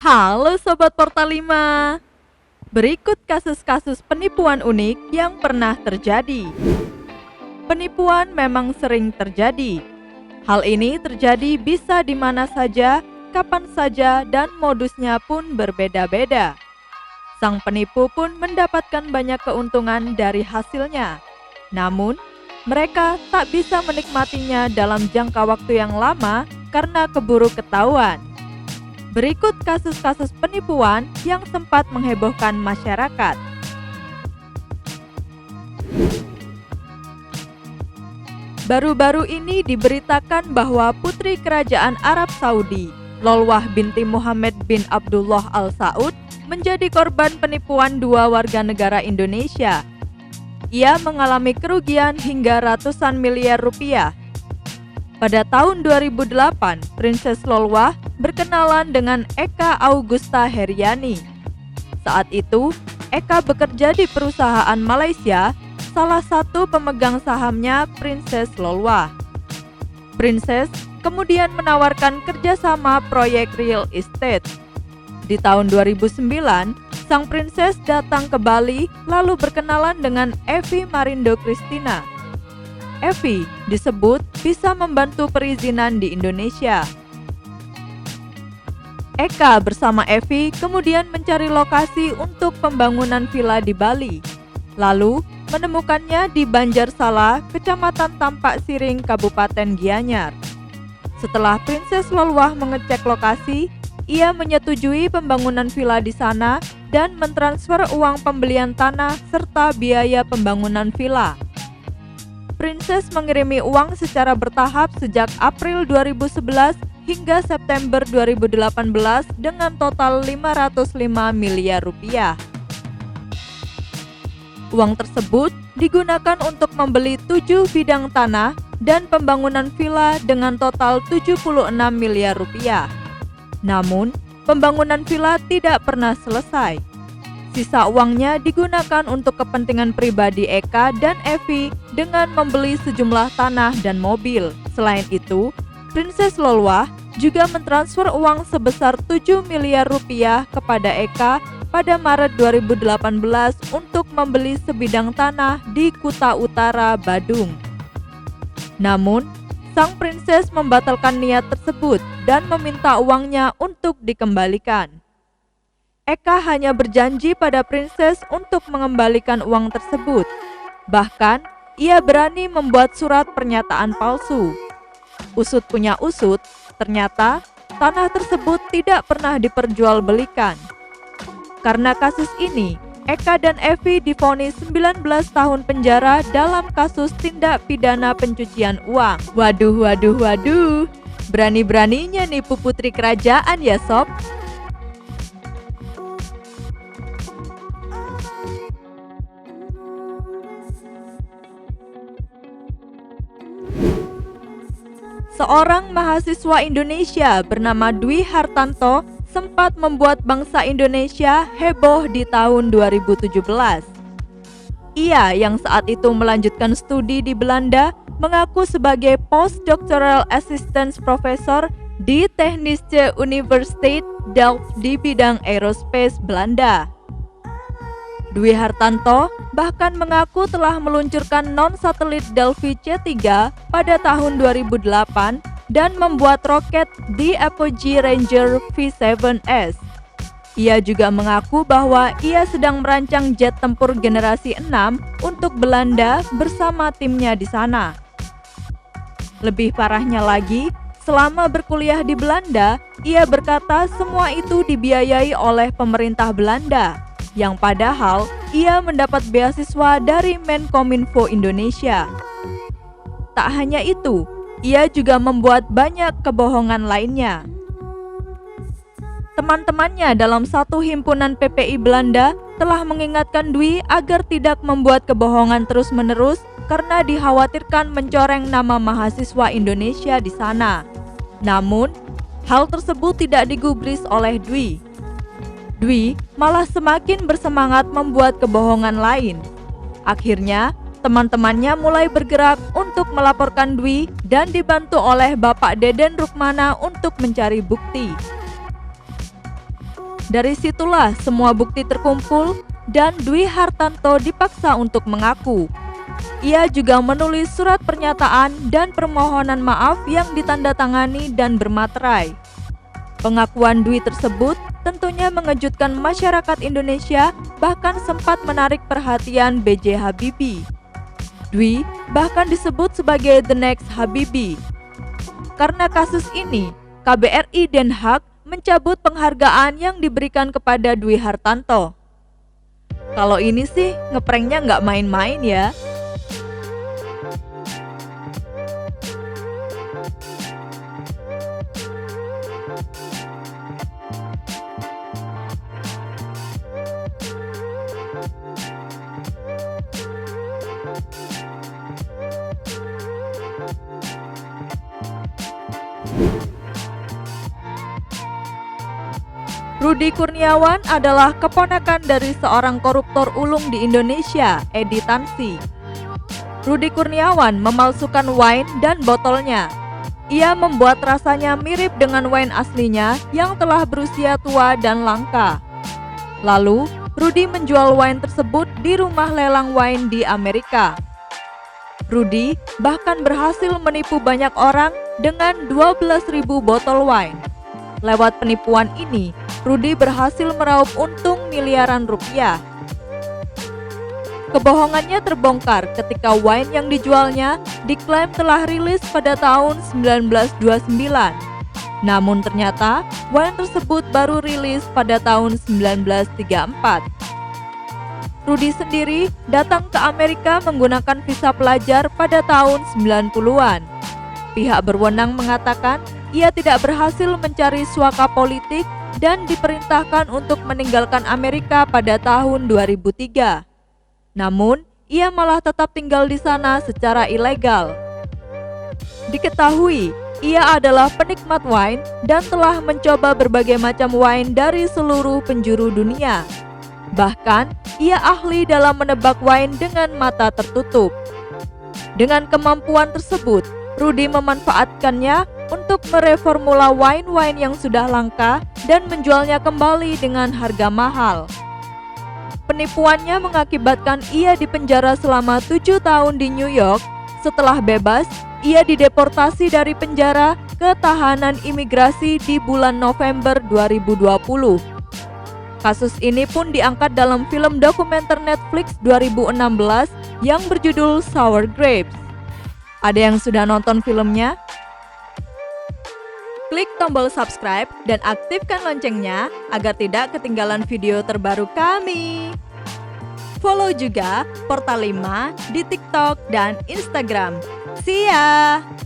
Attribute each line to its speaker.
Speaker 1: Halo Sobat Portal 5. Berikut kasus-kasus penipuan unik yang pernah terjadi. Penipuan memang sering terjadi. Hal ini terjadi bisa di mana saja, kapan saja, dan modusnya pun berbeda-beda. Sang penipu pun mendapatkan banyak keuntungan dari hasilnya. Namun, mereka tak bisa menikmatinya dalam jangka waktu yang lama karena keburu ketahuan. Berikut kasus-kasus penipuan yang sempat menghebohkan masyarakat. Baru-baru ini diberitakan bahwa putri kerajaan Arab Saudi, Lolwah binti Muhammad bin Abdullah Al Saud, menjadi korban penipuan dua warga negara Indonesia. Ia mengalami kerugian hingga ratusan miliar rupiah. Pada tahun 2008, Princess Lolwah berkenalan dengan Eka Augusta Heriani. Saat itu, Eka bekerja di perusahaan Malaysia, salah satu pemegang sahamnya Princess Lolwah. Princess kemudian menawarkan kerjasama proyek real estate. Di tahun 2009, sang Princess datang ke Bali lalu berkenalan dengan Evi Marindo Christina. Evi disebut bisa membantu perizinan di Indonesia. Eka bersama Evi kemudian mencari lokasi untuk pembangunan villa di Bali. Lalu menemukannya di Banjarsala, Kecamatan Tampak Siring, Kabupaten Gianyar. Setelah Princess Lolwah mengecek lokasi, ia menyetujui pembangunan villa di sana dan mentransfer uang pembelian tanah serta biaya pembangunan villa. Princess mengirimi uang secara bertahap sejak April 2011 hingga September 2018 dengan total 505 miliar rupiah. Uang tersebut digunakan untuk membeli 7 bidang tanah dan pembangunan villa dengan total 76 miliar rupiah. Namun, pembangunan villa tidak pernah selesai. Sisa uangnya digunakan untuk kepentingan pribadi Eka dan Evi dengan membeli sejumlah tanah dan mobil. Selain itu, Princess Lolwah juga mentransfer uang sebesar 7 miliar rupiah kepada Eka pada Maret 2018 untuk membeli sebidang tanah di Kuta Utara, Badung. Namun, sang Princess membatalkan niat tersebut dan meminta uangnya untuk dikembalikan. Eka hanya berjanji pada Princess untuk mengembalikan uang tersebut. Bahkan, ia berani membuat surat pernyataan palsu. Usut punya usut, ternyata tanah tersebut tidak pernah diperjualbelikan. Karena kasus ini, Eka dan Evi divonis 19 tahun penjara dalam kasus tindak pidana pencucian uang. Waduh. Berani-beraninya nipu putri kerajaan ya sob. Seorang mahasiswa Indonesia bernama Dwi Hartanto sempat membuat bangsa Indonesia heboh di tahun 2017. Ia yang saat itu melanjutkan studi di Belanda mengaku sebagai Postdoctoral Assistant Professor di Technische Universiteit Delft di bidang aerospace Belanda. Dwi Hartanto bahkan mengaku telah meluncurkan non-satelit Delphi C3 pada tahun 2008 dan membuat roket di Apogee Ranger V7S. Ia juga mengaku bahwa ia sedang merancang jet tempur generasi 6 untuk Belanda bersama timnya di sana. Lebih parahnya lagi, selama berkuliah di Belanda, ia berkata semua itu dibiayai oleh pemerintah Belanda, yang padahal ia mendapat beasiswa dari Menkominfo Indonesia. Tak hanya itu, ia juga membuat banyak kebohongan lainnya. Teman-temannya dalam satu himpunan PPI Belanda telah mengingatkan Dwi agar tidak membuat kebohongan terus-menerus karena dikhawatirkan mencoreng nama mahasiswa Indonesia di sana. Namun, hal tersebut tidak digubris oleh Dwi. Dwi malah semakin bersemangat membuat kebohongan lain. Akhirnya, teman-temannya mulai bergerak untuk melaporkan Dwi dan dibantu oleh Bapak Deden Rukmana untuk mencari bukti. Dari situlah semua bukti terkumpul dan Dwi Hartanto dipaksa untuk mengaku. Ia juga menulis surat pernyataan dan permohonan maaf yang ditandatangani dan bermaterai. Pengakuan Dwi tersebut tentunya mengejutkan masyarakat Indonesia, bahkan sempat menarik perhatian B.J. Habibie. Dwi bahkan disebut sebagai the next Habibie. Karena kasus ini, KBRI Den Haag mencabut penghargaan yang diberikan kepada Dwi Hartanto. Kalau ini sih ngepranknya nggak main-main ya. Rudi Kurniawan adalah keponakan dari seorang koruptor ulung di Indonesia, Edi Tansi. Rudi Kurniawan memalsukan wine dan botolnya. Ia membuat rasanya mirip dengan wine aslinya yang telah berusia tua dan langka. Lalu, Rudi menjual wine tersebut di rumah lelang wine di Amerika. Rudi bahkan berhasil menipu banyak orang dengan 12.000 botol wine. Lewat penipuan ini, Rudi berhasil meraup untung miliaran rupiah. Kebohongannya terbongkar ketika wine yang dijualnya diklaim telah rilis pada tahun 1929. Namun ternyata wine tersebut baru rilis pada tahun 1934. Rudi sendiri datang ke Amerika menggunakan visa pelajar pada tahun 90-an. Pihak berwenang mengatakan ia tidak berhasil mencari suaka politik dan diperintahkan untuk meninggalkan Amerika pada tahun 2003. Namun, ia malah tetap tinggal di sana secara ilegal. Diketahui, ia adalah penikmat wine dan telah mencoba berbagai macam wine dari seluruh penjuru dunia. Bahkan, ia ahli dalam menebak wine dengan mata tertutup. Dengan kemampuan tersebut, Rudi memanfaatkannya untuk mereformula wine-wine yang sudah langka dan menjualnya kembali dengan harga mahal. Penipuannya mengakibatkan ia dipenjara selama 7 tahun di New York. Setelah bebas, ia dideportasi dari penjara ke tahanan imigrasi di bulan November 2020. Kasus ini pun diangkat dalam film dokumenter Netflix 2016 yang berjudul Sour Grapes. Ada yang sudah nonton filmnya? Klik tombol subscribe dan aktifkan loncengnya agar tidak ketinggalan video terbaru kami. Follow juga Portal 5 di TikTok dan Instagram. See ya!